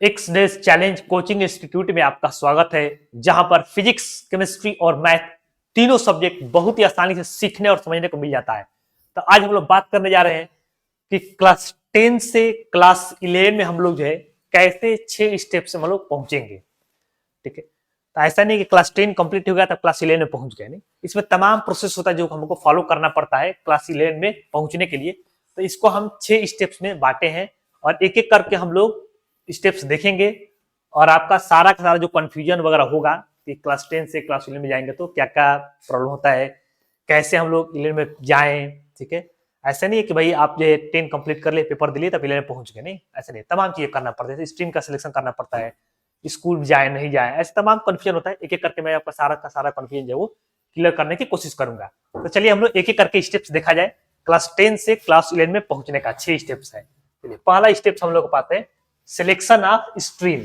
X days challenge coaching institute में आपका स्वागत है, जहां पर फिजिक्स, केमिस्ट्री और मैथ तीनों सब्जेक्ट बहुत ही आसानी से सीखने और समझने को मिल जाता है। तो आज हम लोग बात करने जा रहे हैं कि क्लास 10 से क्लास 11 में हम लोग जो है कैसे 6 स्टेप से हम लोग पहुंचेंगे। ठीक है, तो ऐसा नहीं कि क्लास 10 कंप्लीट हो गया तब क्लास 11 में पहुंच गए, नहीं। इसमें तमाम प्रोसेस होता है जो हमको फॉलो करना पड़ता है क्लास 11 में पहुंचने के लिए। तो इसको हम 6 स्टेप्स में बांटे हैं और एक एक करके हम लोग स्टेप्स देखेंगे और आपका सारा का सारा जो कंफ्यूजन वगैरह होगा कि क्लास 10 से क्लास 11 में जाएंगे तो क्या क्या प्रॉब्लम होता है, कैसे हम लोग 11 में जाएं। ठीक है, ऐसा नहीं है कि भाई आप जो 10 कंप्लीट कर लिए, पेपर दिए तब 11 में पहुंच गए, नहीं, ऐसा नहीं। तमाम चीजें करना पड़ता है, स्ट्रीम का सिलेक्शन करना पड़ता है, स्कूल जाए नहीं जाए, ऐसे तमाम कंफ्यूजन होता है। एक एक करके मैं आपका सारा का सारा कंफ्यूजन जो है वो क्लियर करने की कोशिश करूंगा। तो चलिए हम लोग एक एक करके स्टेप्स देखा जाए क्लास 10 से क्लास 11 में पहुंचने का। 6 स्टेप्स है। चलिए पहला स्टेप्स हम लोग को पाते हैं सिलेक्शन ऑफ स्ट्रीम।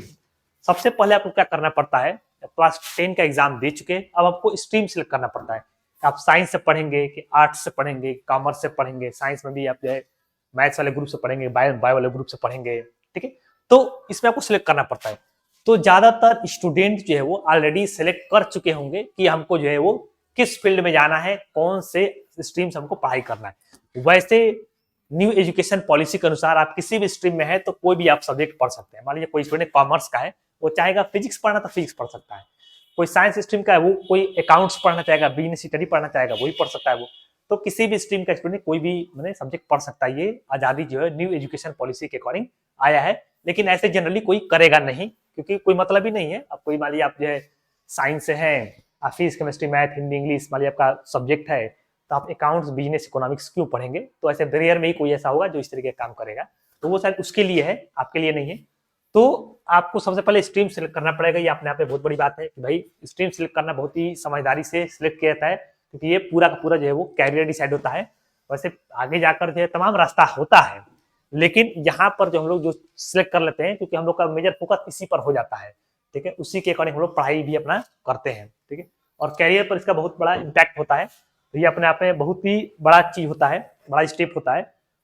सबसे पहले आपको क्या करना पड़ता है, क्लास 10 का एग्जाम दे चुके, अब आपको स्ट्रीम सिलेक्ट करना पड़ता है। आप साइंस से पढ़ेंगे कि आर्ट्स से पढ़ेंगे, कॉमर्स से पढ़ेंगे, साइंस में भी आप जो है मैथ्स वाले ग्रुप से पढ़ेंगे, बायो वाले ग्रुप से पढ़ेंगे। ठीक है, तो इसमें आपको सिलेक्ट करना पड़ता है। तो ज्यादातर स्टूडेंट जो है वो ऑलरेडी सिलेक्ट कर चुके होंगे कि हमको जो है वो किस फील्ड में जाना है, कौन से स्ट्रीम से हमको पढ़ाई करना है। वैसे न्यू एजुकेशन पॉलिसी के अनुसार आप किसी भी स्ट्रीम में है तो कोई भी आप सब्जेक्ट पढ़ सकते हैं। मान लीजिए कोई स्टूडेंट कॉमर्स का है, वो चाहेगा फिजिक्स पढ़ना तो फिजिक्स पढ़ सकता है। कोई साइंस स्ट्रीम का है, वो कोई अकाउंट्स पढ़ना चाहेगा, बिजनेस स्टडी पढ़ना चाहेगा, वही पढ़ सकता है वो। तो किसी भी स्ट्रीम का स्टूडेंट कोई भी मैंने सब्जेक्ट पढ़ सकता है। ये आजादी जो है न्यू एजुकेशन पॉलिसी के अकॉर्डिंग आया है, लेकिन ऐसे जनरली कोई करेगा नहीं, क्योंकि कोई मतलब ही नहीं है। अब कोई मान लीजिए आप जो है साइंस से है, आप physics, chemistry, math, Hindi, English मान लीजिए आपका सब्जेक्ट है, तो आप अकाउंट्स, बिजनेस, इकोनॉमिक्स क्यों पढ़ेंगे? तो ऐसे रेयर में ही कोई ऐसा होगा जो इस तरीके का काम करेगा। तो वो शायद उसके लिए है, आपके लिए नहीं है। तो आपको सबसे पहले स्ट्रीम सिलेक्ट करना पड़ेगा। ये अपने आप में बहुत बड़ी बात है कि भाई स्ट्रीम सिलेक्ट करना बहुत ही समझदारी से सिलेक्ट किया जाता है, क्योंकि ये पूरा का पूरा जो है वो कैरियर डिसाइड होता है। वैसे आगे जाकर जो है तमाम रास्ता होता है, लेकिन यहाँ पर जो हम लोग जो सिलेक्ट कर लेते हैं, क्योंकि हम लोग का मेजर फोकस इसी पर हो जाता है। ठीक है, उसी के अकॉर्डिंग हम लोग पढ़ाई भी अपना करते हैं। ठीक है, और कैरियर पर इसका बहुत बड़ा इम्पैक्ट होता है। तो ये अपने आप में बहुत ही बड़ा चीज होता है, बड़ा स्टेप होता है।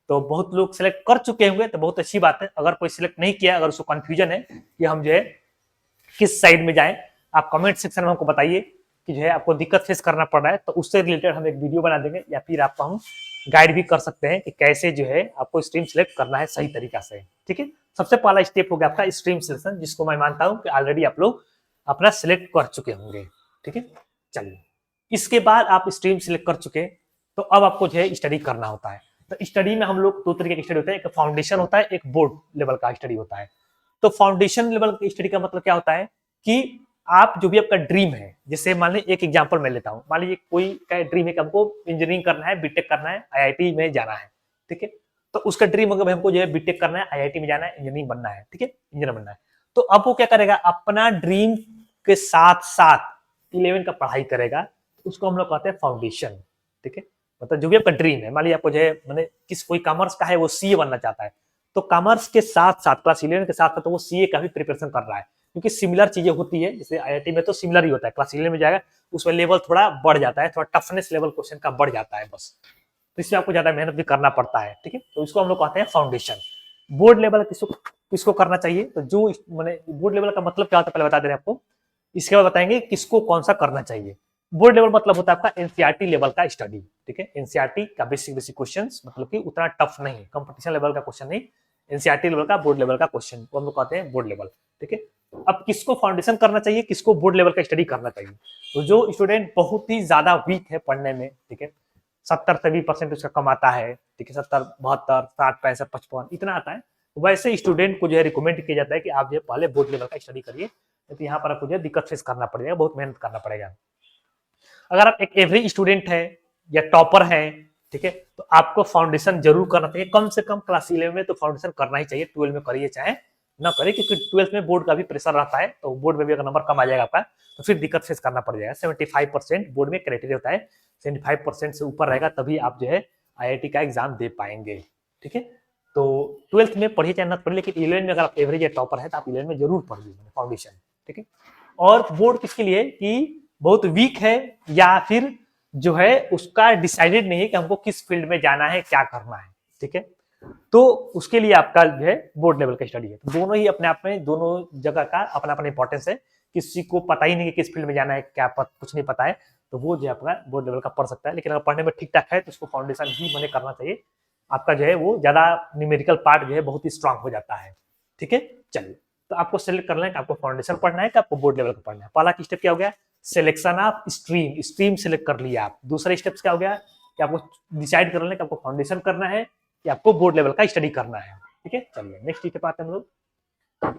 तो बहुत लोग सिलेक्ट कर चुके होंगे तो बहुत अच्छी बात है। अगर कोई सिलेक्ट नहीं किया, अगर उसको कंफ्यूजन है कि हम जो है किस साइड में जाएं, आप कमेंट सेक्शन में हमको बताइए कि जो है आपको दिक्कत फेस करना पड़ रहा है, तो उससे रिलेटेड हम एक वीडियो बना देंगे, या फिर आपको हम गाइड भी कर सकते हैं कि कैसे जो है आपको स्ट्रीम सिलेक्ट करना है सही तरीका से। ठीक है, सबसे पहला स्टेप हो गया आपका स्ट्रीम सिलेक्शन, जिसको मैं मानता हूं कि ऑलरेडी आप लोग अपना सिलेक्ट कर चुके होंगे। ठीक है, चलिए इसके बाद आप स्ट्रीम सिलेक्ट कर चुके, तो अब आपको जो है स्टडी करना होता है। तो स्टडी में हम लोग दो तरीके की स्टडी होता है, एक फाउंडेशन होता है, एक बोर्ड लेवल का स्टडी होता है। तो फाउंडेशन लेवल की स्टडी का मतलब क्या होता है कि आप जो भी आपका ड्रीम है, जैसे मान लीजिए एक एग्जांपल मैं लेता हूं, मान लीजिए कोई का ड्रीम है कि हमको इंजीनियरिंग करना है, बीटेक करना है, आईआईटी में जाना है। ठीक है, तो उसका ड्रीम होगा हमको जो है बीटेक करना है, आईआईटी में जाना है, इंजीनियरिंग बनना है। ठीक है, इंजीनियर बनना है। तो अब वो क्या करेगा, अपना ड्रीम के साथ साथ 11 का पढ़ाई करेगा, उसको हम लोग कहते हैं फाउंडेशन। ठीक है, मतलब जो भी आपका ड्रीम है, मान लीजिए आपको जो है मैंने किस कोई कॉमर्स का है, वो सीए बनना चाहता है, तो कॉमर्स के साथ साथ क्लास 11 के साथ साथ तो वो सीए का भी प्रिपरेशन कर रहा है, क्योंकि सिमिलर चीजें होती है। जैसे आईआईटी में तो सिमिलर ही होता है, क्लास 11 में जाएगा उसमें लेवल थोड़ा बढ़ जाता है, थोड़ा टफनेस लेवल क्वेश्चन का बढ़ जाता है बस। तो इसमें आपको ज्यादा मेहनत भी करना पड़ता है। ठीक है, तो इसको हम लोग कहते हैं फाउंडेशन। बोर्ड लेवल किसको किसको करना चाहिए, तो जो मैंने बोर्ड लेवल का मतलब क्या होता है पहले बता दे रहे हैं आपको, इसके बाद बताएंगे किसको कौन सा करना चाहिए। बोर्ड लेवल मतलब होता है आपका एनसीईआरटी लेवल का स्टडी। ठीक है, एनसीईआरटी का बेसिक बेसिक क्वेश्चंस, मतलब कि उतना टफ नहीं, कंपटीशन लेवल का क्वेश्चन नहीं, एनसीईआरटी लेवल का, बोर्ड लेवल का क्वेश्चन, वो हम लोग कहते हैं बोर्ड लेवल। ठीक है, अब किसको फाउंडेशन करना चाहिए, किसको बोर्ड लेवल का स्टडी करना चाहिए, तो जो स्टूडेंट बहुत ही ज्यादा वीक है पढ़ने में, ठीक है, 70 से 20% उसका कम आता है, ठीक है, 70, 72, 60, 65, 55 इतना आता है, वैसे स्टूडेंट को जो है रिकमेंड किया जाता है कि आप जो है पहले बोर्ड लेवल का स्टडी करिए, तो यहाँ पर आपको जो है दिक्कत फेस करना पड़ेगा, बहुत मेहनत करना पड़ेगा। अगर आप एक एवरेज स्टूडेंट है या टॉपर है, ठीक है, तो आपको फाउंडेशन जरूर करना चाहिए, कम से कम क्लास 11 में तो फाउंडेशन करना ही चाहिए, 12 में करिए चाहे ना करिए, क्योंकि 12th में बोर्ड का भी प्रेशर रहता है, तो बोर्ड में भी अगर नंबर कम आ जाएगा आपका तो फिर दिक्कत फेस करना पड़ जाएगा। 75% बोर्ड में क्राइटेरिया होता है, 75% से ऊपर रहेगा तभी आप जो है आईआईटी का एग्जाम दे पाएंगे। ठीक है, तो 12th में पढ़िए चाहे ना पढ़िए, लेकिन 11 में अगर आप एवरेज या टॉपर है तो आप 11 में जरूर पढ़िए फाउंडेशन। ठीक है, और बोर्ड किसके लिए कि बहुत वीक है या फिर जो है उसका डिसाइडेड नहीं है कि हमको किस फील्ड में जाना है, क्या करना है। ठीक है, तो उसके लिए आपका जो है बोर्ड लेवल का स्टडी है। तो दोनों ही अपने आप में, दोनों जगह का अपना अपना इंपॉर्टेंस है। किसी को पता ही नहीं है किस फील्ड में जाना है, कुछ नहीं पता है, तो वो जो है अपना बोर्ड लेवल का पढ़ सकता है। लेकिन अगर पढ़ने में ठीक ठाक है तो उसको फाउंडेशन ही मैंने करना चाहिए। आपका जो है वो ज्यादा न्यूमेरिकल पार्ट जो है बहुत ही स्ट्रांग हो जाता है। ठीक है, चलिए। तो आपको सेलेक्ट करना है कि आपको फाउंडेशन पढ़ना है कि आपको बोर्ड लेवल का पढ़ना है। पहला स्टेप क्या हो गया? Selection of stream. Stream select कर लिया आप। दूसरा स्टेप क्या हो गया कि आपको डिसाइड करना है कि आपको फाउंडेशन करना है कि आपको बोर्ड लेवल का स्टडी करना है। ठीक है, चलिए नेक्स्ट स्टेप आते हैं हम लोग।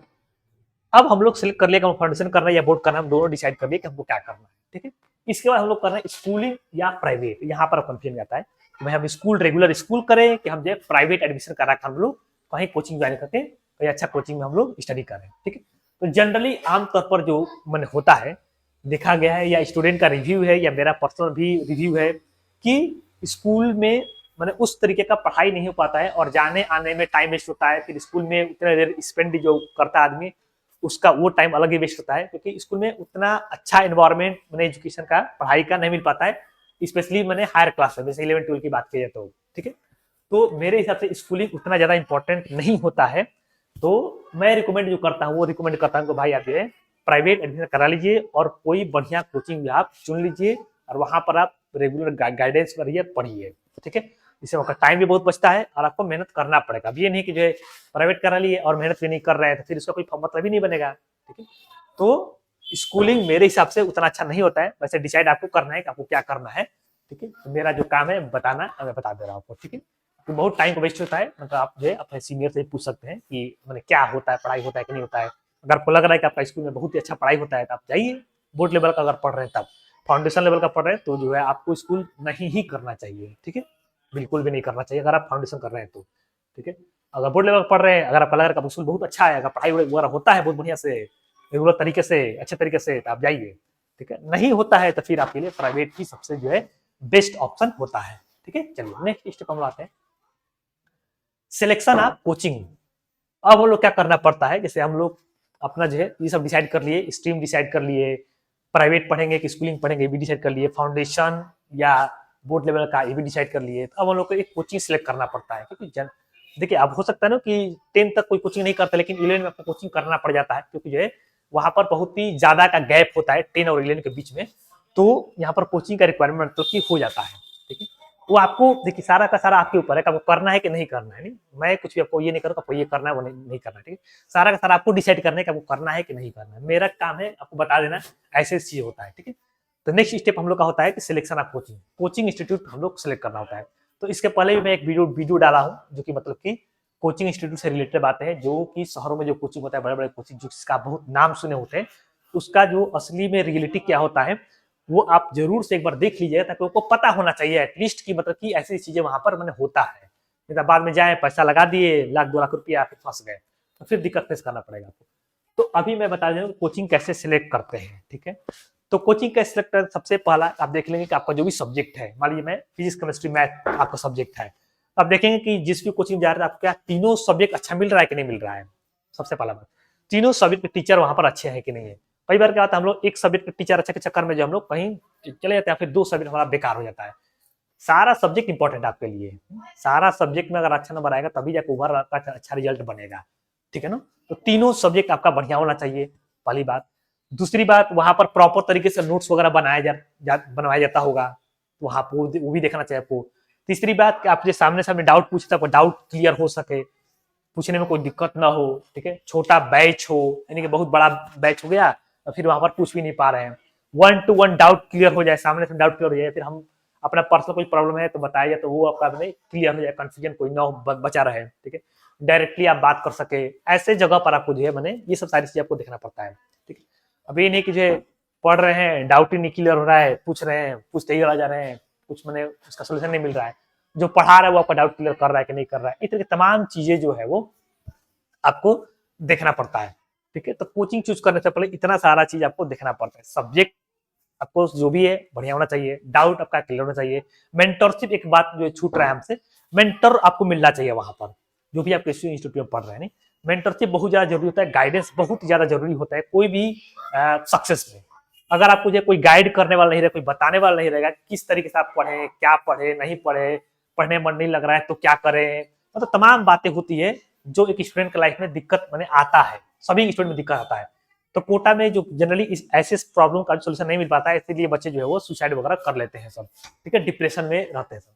अब हम लोग सेलेक्ट कर लिया कि हम फाउंडेशन करना है या बोर्ड करना है, हम दोनों डिसाइड कर लिए कि हमको क्या करना है। ठीक है, इसके बाद हम लोग कर रहे हैं स्कूलिंग या प्राइवेट। यहाँ पर कंफ्यूजन आता है कि भाई हम स्कूल रेगुलर स्कूल करें कि हम जो प्राइवेट एडमिशन करा कर हम लोग कहीं कोचिंग ज्वाइन करके कहीं अच्छा कोचिंग में हम लोग स्टडी करें। ठीक है, तो जनरली आमतौर पर जो मैंने होता है, देखा गया है, या स्टूडेंट का रिव्यू है या मेरा पर्सनल भी रिव्यू है कि स्कूल में मैंने उस तरीके का पढ़ाई नहीं हो पाता है और जाने आने में टाइम वेस्ट होता है। फिर स्कूल में उतना देर स्पेंड जो करता है आदमी, उसका वो टाइम अलग ही वेस्ट होता है, क्योंकि स्कूल में उतना अच्छा एनवायरनमेंट मैंने एजुकेशन का पढ़ाई का नहीं मिल पाता है, स्पेशली मैंने हायर क्लास में, जैसे 11-12 की बात की जाए तो। ठीक है, तो मेरे हिसाब से स्कूलिंग उतना ज्यादा इंपॉर्टेंट नहीं होता है। तो मैं रिकमेंड जो करता हूँ वो रिकमेंड करता हूँ कि भाई आप जो है प्राइवेट एडमिशन करा लीजिए और कोई बढ़िया कोचिंग आप चुन लीजिए और वहां पर आप रेगुलर गाइडेंस करिए, पढ़िए। ठीक है, इससे आपका टाइम भी बहुत बचता है और आपको मेहनत करना पड़ेगा। अब ये नहीं कि जो है प्राइवेट करा लिए और मेहनत भी नहीं कर रहे हैं तो फिर इसका कोई मतलब ही नहीं बनेगा। ठीक है, तो स्कूलिंग मेरे हिसाब से उतना अच्छा नहीं होता है। वैसे डिसाइड आपको करना है कि आपको क्या करना है। ठीक है, तो मेरा जो काम है बताना, मैं बता दे रहा हूँ आपको। ठीक है, तो बहुत टाइम को वेस्ट होता है। मतलब आप जो है अपने सीनियर से पूछ सकते हैं कि मैंने क्या होता है, पढ़ाई होता है कि नहीं होता है। अगर आपको लग रहा है कि आपका स्कूल में बहुत ही अच्छा पढ़ाई होता है तो आप जाइए। बोर्ड लेवल का अगर पढ़ रहे हैं तब, फाउंडेशन लेवल का पढ़ रहे हैं तो जो है आपको स्कूल नहीं ही करना चाहिए। ठीक है, बिल्कुल भी नहीं करना चाहिए अगर आप फाउंडेशन कर रहे हैं तो। ठीक है, अगर बोर्ड लेवल पढ़ रहे हैं, अगर आपका लग रहा है स्कूल बहुत अच्छा है, अगर पढ़ाई वगैरह होता है बहुत बढ़िया से, रेगुलर तरीके से, अच्छे तरीके से, तो आप जाइए। ठीक है, नहीं होता है तो फिर आपके लिए प्राइवेट ही सबसे जो है बेस्ट ऑप्शन होता है। ठीक है, चलिए नेक्स्ट स्टेप हम आते हैं, सिलेक्शन ऑफ कोचिंग। अब हम लोग क्या करना पड़ता है, जैसे हम लोग अपना जो है ये सब डिसाइड कर लिए, स्ट्रीम डिसाइड कर लिए, प्राइवेट पढ़ेंगे कि स्कूलिंग पढ़ेंगे भी डिसाइड कर लिए, फाउंडेशन या बोर्ड लेवल का ये भी डिसाइड कर लिए। तो अब हम लोग को एक कोचिंग सिलेक्ट करना पड़ता है, क्योंकि देखिए अब हो सकता है ना कि 10 तक कोई कोचिंग नहीं करता, लेकिन 11 में आपको कोचिंग करना पड़ जाता है, क्योंकि जो है वहां पर बहुत ही ज्यादा का गैप होता है 10 और 11 के बीच में। तो यहाँ पर कोचिंग का रिक्वायरमेंट तो की हो जाता है। ठीक है, वो आपको देखिए सारा का सारा आपके ऊपर है कि आपको करना है कि नहीं करना है। नहीं, मैं कुछ भी आपको ये नहीं करूँगा, आपको ये करना है वो नहीं करना है। ठीक है, सारा का सारा आपको डिसाइड करना है कि आपको करना है कि नहीं करना है। मेरा काम है आपको बता देना ऐसे चीज होता है। ठीक है, तो नेक्स्ट स्टेप हम लोग का होता है कि selection of coaching. Coaching institute हम लोग सेलेक्ट करना होता है। तो इसके पहले भी मैं एक वीडियो डाला हूँ जो कि मतलब कि कोचिंग इंस्टीट्यूट से रिलेटेड बातें हैं, जो कि शहरों में जो कोचिंग होता है, बड़े बड़े कोचिंग जिसका बहुत नाम सुने होते हैं, उसका जो असली में रियलिटी क्या होता है वो आप जरूर से एक बार देख लीजिएगा, ताकि आपको पता होना चाहिए एटलीस्ट कि मतलब कि ऐसी चीजें वहां पर मैंने होता है। नहीं तो बाद में जाए पैसा लगा दिए 1-2 लाख रुपया, फिर फंस गए तो फिर दिक्कत फेस करना पड़ेगा आपको। तो अभी मैं बता दूं कोचिंग कैसे सिलेक्ट करते हैं। ठीक है, तो कोचिंग का सिलेक्ट सबसे पहला आप देख लेंगे कि आपका जो भी सब्जेक्ट है, मान लीजिए मैं फिजिक्स केमिस्ट्री मैथ आपका सब्जेक्ट है, आप देखेंगे कि जिस भी कोचिंग जा रहे हैं आपको क्या तीनों सब्जेक्ट अच्छा मिल रहा है कि नहीं मिल रहा है। सबसे पहला बात, तीनों सब्जेक्ट के टीचर वहां पर अच्छे हैं कि नहीं है। कई बार क्या होता है हम लोग एक सब्जेक्ट के टीचर अच्छे के चक्कर में जो हम लोग कहीं चले जाते हैं, फिर 2 सब्जेक्ट हमारा बेकार हो जाता है। सारा सब्जेक्ट इंपॉर्टेंट आपके लिए, सारा सब्जेक्ट में अगर अच्छा नंबर आएगा तभी जाकर उभर का अच्छा रिजल्ट बनेगा। ठीक है ना, तो तीनों सब्जेक्ट आपका बढ़िया होना चाहिए, पहली बात। दूसरी बात, वहां पर प्रॉपर तरीके से नोट्स वगैरह बनवाया जाता होगा, वहां पर वो भी देखना चाहिए आपको। तीसरी बात कि आप जो सामने सामने डाउट पूछते हैं, डाउट क्लियर हो सके, पूछने में कोई दिक्कत ना हो। ठीक है, छोटा बैच हो, यानी कि बहुत बड़ा बैच हो गया और फिर वहां पर पूछ भी नहीं पा रहे हैं, 1-to-1 डाउट क्लियर हो जाए, सामने से डाउट क्लियर हो जाए, फिर हम अपना पर्सनल कोई प्रॉब्लम है तो बताया जाए तो वो आपका क्लियर हो जाए, कंफ्यूजन कोई ना हो, बचा रहे। ठीक है, डायरेक्टली आप बात कर सके, ऐसे जगह पर आपको जो है मैंने ये सब सारी चीजें आपको देखना पड़ता है। ठीक है, अब ये नहीं कि जो पढ़ रहे हैं डाउट ही नहीं क्लियर हो रहा है, पूछ रहे हैं पूछते ही जा रहे हैं, कुछ मैंने उसका सोल्यूशन नहीं मिल रहा है, जो पढ़ा रहा है वो आपका डाउट क्लियर कर रहा है कि नहीं कर रहा है, इस तरह की तमाम चीजें जो है वो आपको देखना पड़ता है। ठीक है, तो कोचिंग चूज करने से पहले इतना सारा चीज आपको देखना पड़ता है। सब्जेक्ट आपको जो भी है बढ़िया होना चाहिए, डाउट आपका क्लियर होना चाहिए, मेंटरशिप एक बात जो छूट रहा है हमसे, मेंटर आपको मिलना चाहिए वहां पर, जो भी आप किसी इंस्टीट्यूट में पढ़ रहे हैं। नहीं, मेंटरशिप बहुत ज्यादा जरूरी होता है, गाइडेंस बहुत ज्यादा जरूरी होता है कोई भी सक्सेस में। अगर आपको जो कोई गाइड करने वाला नहीं रहेगा, कोई बताने वाला नहीं रहेगा किस तरीके से आप पढ़े, क्या पढ़े नहीं पढ़े, पढ़ने मन नहीं लग रहा है तो क्या करें, मतलब तमाम बातें होती है जो एक स्टूडेंट के लाइफ में दिक्कत मैंने आता है, सभी स्टूडेंट में दिक्कत आता है। तो कोटा में जो जनरली ऐसे प्रॉब्लम का सोल्यूशन नहीं मिल पाता है, इसीलिए बच्चे जो है वो सुसाइड वगैरह कर लेते हैं सब, ठीक है, डिप्रेशन में रहते हैं सब।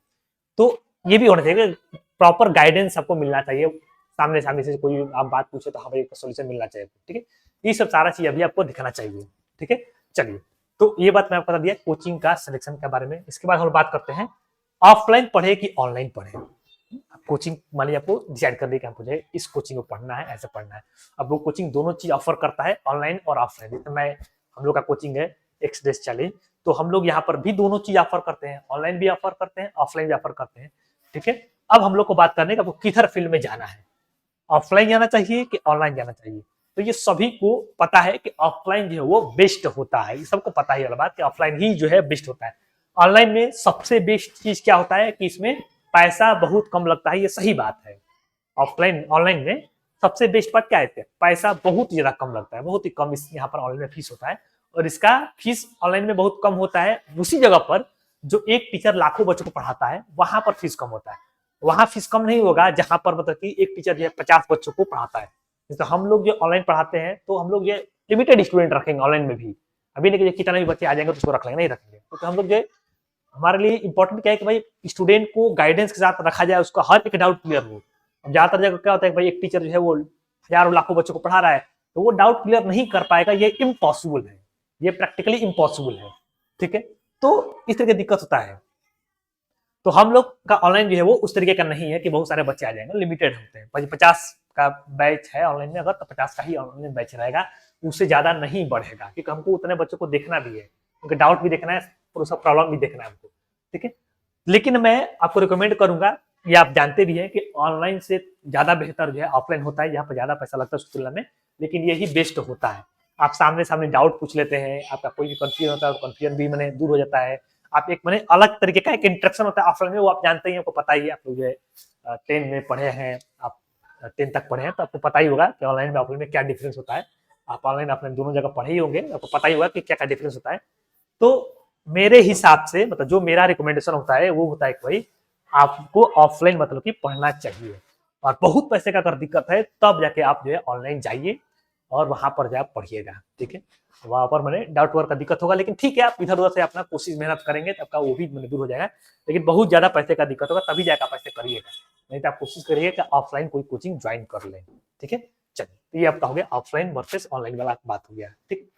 तो ये भी होना चाहिए, प्रॉपर गाइडेंस आपको मिलना चाहिए, सामने सामने से कोई आप बात पूछे तो हमें सोल्यूशन मिलना चाहिए, ठीक है। ये सब सारा चीज अभी आपको दिखाना चाहिए, ठीक है। चलिए, तो ये बात मैं आपको बता दिया कोचिंग का सिलेक्शन के बारे में। इसके बाद हम बात करते हैं ऑफलाइन पढ़े कि ऑनलाइन पढ़े। कोचिंग मान लीजिए आपको डिसाइड कर दिया कि हमको जो है इस कोचिंग को पढ़ना है, ऐसे पढ़ना है। अब वो कोचिंग दोनों चीज ऑफर करता है, ऑनलाइन और ऑफलाइन। जैसे मैं हम लोग का कोचिंग है एक्सडेस चैलेंज, तो हम लोग यहाँ पर भी दोनों चीज ऑफर करते हैं, ऑनलाइन भी ऑफर करते हैं, ऑफलाइन भी ऑफर करते हैं, ठीक है। अब हम लोग को बात करने का आपको किधर फील्ड में जाना है, ऑफलाइन जाना चाहिए कि ऑनलाइन जाना चाहिए। तो ये सभी को पता है कि ऑफलाइन जो है वो बेस्ट होता है, ये सबको पता ही वाला बात कि ऑफलाइन ही जो है बेस्ट होता है। ऑनलाइन में सबसे बेस्ट चीज क्या होता है कि इसमें पैसा बहुत कम लगता है, ये सही बात है। ऑफलाइन ऑनलाइन में सबसे बेस्ट बात क्या है, पैसा बहुत ज्यादा कम लगता है, बहुत ही कम इस यहाँ पर ऑनलाइन में फीस होता है। और इसका फीस ऑनलाइन में बहुत कम होता है, उसी जगह पर जो एक टीचर लाखों बच्चों को पढ़ाता है वहां पर फीस कम होता है। वहां फीस कम नहीं होगा जहां पर मतलब कि एक टीचर जो है 50 बच्चों को पढ़ाता है। जैसे हम लोग जो ऑनलाइन पढ़ाते हैं तो हम लोग ये लिमिटेड स्टूडेंट रखेंगे ऑनलाइन में भी, अभी नहीं कि कितना भी बच्चे आ जाएंगे तो उसको रख लेंगे, नहीं रखेंगे। तो हम लोग जो हमारे लिए इंपॉर्टेंट क्या है कि भाई स्टूडेंट को गाइडेंस के साथ रखा जाए, उसका हर एक डाउट क्लियर हो। अब ज्यादातर जगह क्या होता है कि भाई एक टीचर जो है वो हजारों लाखों बच्चों को पढ़ा रहा है, तो वो डाउट क्लियर नहीं कर पाएगा, ये इम्पॉसिबल है, ये प्रैक्टिकली इम्पॉसिबल है, ठीक है। तो इस तरह की दिक्कत होता है। तो हम लोग का ऑनलाइन जो है वो उस तरीके का नहीं है कि बहुत सारे बच्चे आ जाएंगे, लिमिटेड होते हैं। 50 का बैच है ऑनलाइन में, अगर तो 50 का ही ऑनलाइन बैच रहेगा, उससे ज्यादा नहीं बढ़ेगा, क्योंकि हमको उतने बच्चों को देखना भी है, उनके डाउट भी देखना है, सब प्रॉब्लम भी देखना है हमको, ठीक है। लेकिन मैं आपको रिकमेंड करूंगा, ये आप जानते भी हैं कि ऑनलाइन से ज्यादा बेहतर जो है ऑफलाइन होता है, यहाँ पर ज्यादा पैसा लगता है उसकी तुलना में, लेकिन यही बेस्ट होता है। आप सामने सामने डाउट पूछ लेते हैं, आपका कोई भी कंफ्यूजन होता है तो कंफ्यूजन भी मैंने दूर हो जाता है। आप एक मैंने अलग तरीके का एक इंटरेक्शन होता है ऑफलाइन में, वो आप जानते ही हैं, आपको पता ही है, आप लोग जो है 10 में पढ़े हैं, आप 10 तक पढ़े हैं, तो आपको पता ही होगा कि ऑनलाइन में ऑफलाइन में क्या डिफरेंस होता है। आप ऑनलाइन ऑफलाइन दोनों जगह पढ़े ही होंगे, आपको पता ही होगा कि क्या क्या डिफरेंस होता है। तो मेरे हिसाब से मतलब जो मेरा रिकमेंडेशन होता है वो होता है कि भाई आपको ऑफलाइन मतलब कि पढ़ना चाहिए, और बहुत पैसे का अगर दिक्कत है तब जाके आप जो है ऑनलाइन जाइए और वहां पर जाकर पढ़िएगा, ठीक है। वहां पर मैंने डाउट वर्क का दिक्कत होगा, लेकिन ठीक है, आप इधर उधर से अपना कोशिश मेहनत करेंगे तो आपका वो भी दूर हो जाएगा। लेकिन बहुत ज्यादा पैसे का दिक्कत होगा तभी जाकर आप ऐसे करिएगा, नहीं तो आप कोशिश करिए कि ऑफलाइन कोई कोचिंग ज्वाइन कर लें, ठीक है। चलिए, ये आपका हो गया ऑफलाइन वर्सेस ऑनलाइन वाला बात हो गया, ठीक।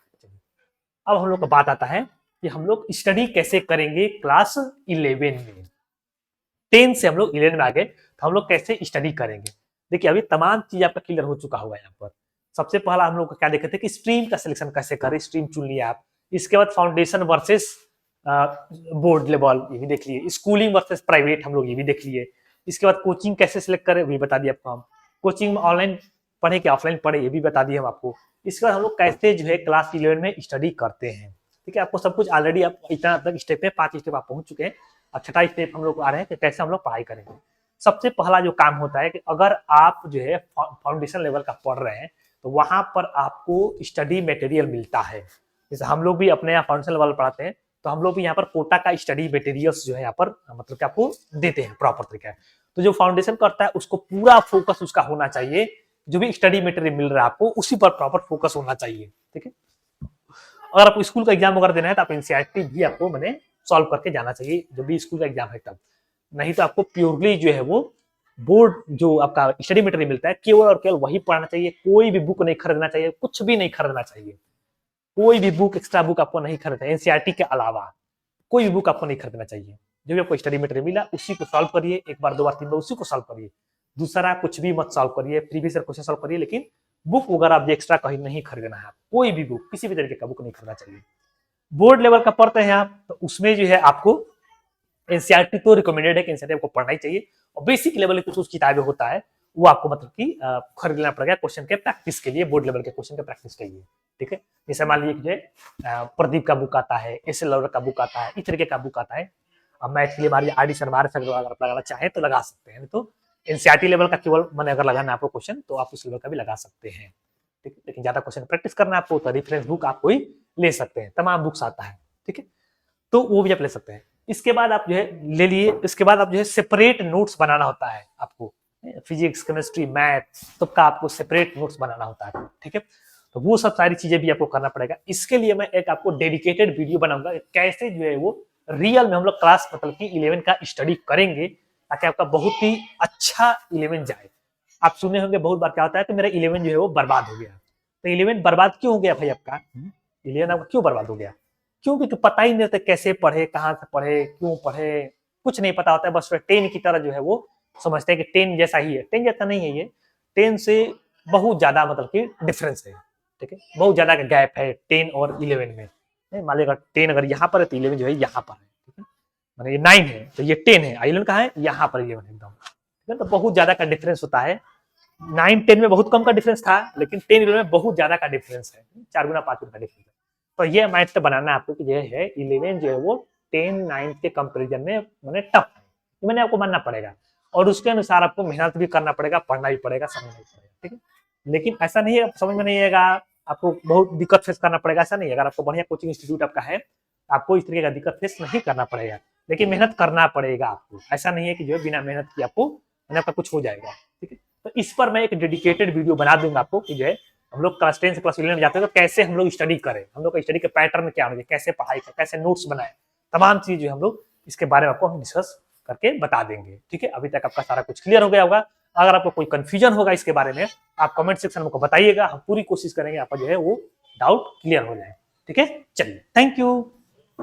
अब हम लोग का बात आता है कि हम लोग स्टडी कैसे करेंगे क्लास 11 में। 10 से हम लोग 11 में आ गए तो हम लोग कैसे स्टडी करेंगे। देखिए, अभी तमाम चीज आपका क्लियर हो चुका होगा। यहाँ पर सबसे पहला हम लोग क्या देखे थे कि स्ट्रीम का सिलेक्शन कैसे करें, स्ट्रीम चुन लिया आप। इसके बाद फाउंडेशन वर्सेस बोर्ड लेवल, ये भी देख लिए। स्कूलिंग वर्सेस प्राइवेट, हम लोग ये भी देख लिए। इसके बाद कोचिंग कैसे सिलेक्ट करें, भी बता दिया आपको हम। कोचिंग में ऑनलाइन पढ़े कि ऑफलाइन पढ़े, ये भी बता दिए हम आपको। इसके बाद हम लोग कैसे जो है क्लास 11 में स्टडी करते हैं, ठीक है। आपको सब कुछ ऑलरेडी आप इतना तक स्टेप में 5 स्टेप आप पहुंच चुके हैं। अब छठा स्टेप हम लोग आ रहे हैं कि कैसे हम लोग पढ़ाई करेंगे। सबसे पहला जो काम होता है कि अगर आप जो है फाउंडेशन लेवल का पढ़ रहे हैं तो वहां पर आपको स्टडी मटेरियल मिलता है। जैसे हम लोग भी अपने यहाँ फाउंडेशन लेवल पढ़ाते हैं, तो हम लोग भी यहाँ पर कोटा का स्टडी मटेरियल्स जो है यहाँ पर मतलब कि आपको देते हैं प्रॉपर तरीका है। तो जो फाउंडेशन करता है उसको पूरा फोकस उसका होना चाहिए, जो भी स्टडी मटेरियल मिल रहा है आपको उसी पर प्रॉपर फोकस होना चाहिए, ठीक है। अगर आपको स्कूल का एग्जाम वगैरह देना है तो आप एनसीईआरटी भी आपको मैंने सॉल्व करके जाना चाहिए जब भी स्कूल का एग्जाम है तब। नहीं तो आपको प्योरली जो है वो बोर्ड जो आपका स्टडी मटेरियल मिलता है केवल और केवल वही पढ़ना चाहिए। कोई भी बुक नहीं खरीदना चाहिए, कुछ भी नहीं खरीदना चाहिए, कोई भी बुक एक्स्ट्रा बुक आपको नहीं खरीदना है। एनसीईआरटी के अलावा कोई भी बुक आपको नहीं खरीदना चाहिए। जो भी आपको स्टडी मटेरियल मिला उसी को सॉल्व करिए, एक बार 2 बार 3 बार उसी को सॉल्व करिए। दूसरा कुछ भी मत सॉल्व करिए, प्रीवियस ईयर क्वेश्चन सॉल्व करिए, लेकिन बुक वगैरह आप एक्स्ट्रा कहीं नहीं खरीदना है। कोई भी बुक, किसी भी तरीके का बुक नहीं खरीदना चाहिए। बोर्ड लेवल का पढ़ते हैं आप तो उसमें जो है आपको एनसीईआरटी तो रिकमेंडेड है कि एनसीईआरटी आपको पढ़ना ही चाहिए। और बेसिक लेवल की कुछ किताबें होता है वो आपको मतलब कि खरीदना पड़ेगा क्वेश्चन के प्रैक्टिस के लिए, बोर्ड लेवल के क्वेश्चन के प्रैक्टिस के लिए, ठीक है। जैसे मान लीजिए कि प्रदीप का बुक आता है, एस एल का बुक आता है, इस तरीके का बुक आता है। अब मैथ के लिए मान लीजिए आर डी शर्मा लगाना चाहे तो लगा सकते हैं, तो एनसीईआरटी लेवल का केवल मैंने अगर लगाना है आपको क्वेश्चन तो आप उस लेवल का भी लगा सकते हैं, ठीक है। लेकिन ज्यादा क्वेश्चन प्रैक्टिस करना है आपको तो रेफरेंस बुक आप कोई ले सकते हैं, तमाम बुक्स आता है, ठीक है। तो वो भी आप ले सकते हैं। इसके बाद आप जो है ले लिए, इसके बाद आप जो है सेपरेट नोट्स बनाना होता है आपको। फिजिक्स, केमिस्ट्री, मैथ, सबका आपको सेपरेट नोट्स बनाना होता है, ठीक है। तो वो सब सारी चीजें भी आपको करना पड़ेगा। इसके लिए मैं एक आपको डेडिकेटेड वीडियो बनाऊंगा कैसे जो है वो रियल में हम लोग क्लास मतलब कि 11 का स्टडी करेंगे, ताकि आपका बहुत ही अच्छा 11 जाए। आप सुने होंगे बहुत बार क्या होता है कि मेरा 11 जो है वो बर्बाद हो गया। तो 11 बर्बाद क्यों हो गया भाई आपका? 11 आपका क्यों बर्बाद हो गया? क्यों? क्योंकि पता ही नहीं रहता कैसे पढ़े, कहाँ से पढ़े, क्यों पढ़े, कुछ नहीं पता होता है। बस 10 की तरह जो है वो समझते हैं कि 10 जैसा ही है। 10 जैसा नहीं है ये, 10 से बहुत ज्यादा मतलब कि डिफरेंस है, ठीक है। बहुत ज्यादा का गैप है 10 और 11 में। मान लीजिए 10 अगर यहाँ पर है तो 11 जो है यहाँ पर है, ठीक है। मतलब ये 9 है तो ये 10 है, 11 कहाँ है? यहाँ पर 11 है एकदम, ठीक है। तो बहुत ज्यादा का डिफरेंस होता है। 9-10 में बहुत कम का डिफरेंस था, लेकिन 10-11 में बहुत ज्यादा का डिफरेंस है, 4 गुना 5 गुना का डिफरेंस है। तो ये मैथ तो बनाना है आपको कि ये है 11 जो है वो 10-9 के कंपेरिजन में मैंने टफ है, तो मैंने आपको मानना पड़ेगा। और उसके अनुसार आपको मेहनत भी करना पड़ेगा, पढ़ना भी पड़ेगा, समझना भी पड़ेगा, ठीक है। लेकिन ऐसा नहीं है समझ में नहीं आएगा, आपको बहुत दिक्कत फेस करना पड़ेगा, ऐसा नहीं है। अगर आपको बढ़िया कोचिंग इंस्टीट्यूट आपका है, आपको इस तरीके का दिक्कत फेस नहीं करना पड़ेगा, लेकिन मेहनत करना पड़ेगा आपको। ऐसा नहीं है कि जो है बिना मेहनत की आपको आपका कुछ हो जाएगा, ठीक है। तो इस पर मैं एक डेडिकेटेड वीडियो बना दूंगा आपको कि जो है हम लोग क्लास 10 से क्लास 11 में जाते हैं तो कैसे हम लोग स्टडी करें, हम लोग का स्टडी का पैटर्न क्या होना चाहिए, कैसे पढ़ाई करें, कैसे नोट्स बनाए, तमाम चीज जो हम लोग इसके बारे में आपको हम डिस्कस करके बता देंगे, ठीक है। अभी तक आपका सारा कुछ क्लियर हो गया होगा। अगर आपको कोई कंफ्यूजन होगा इसके बारे में, आप कमेंट सेक्शन में बताइएगा, हम पूरी कोशिश करेंगे आपका जो है वो डाउट क्लियर हो जाए, ठीक है। चलिए, थैंक यू।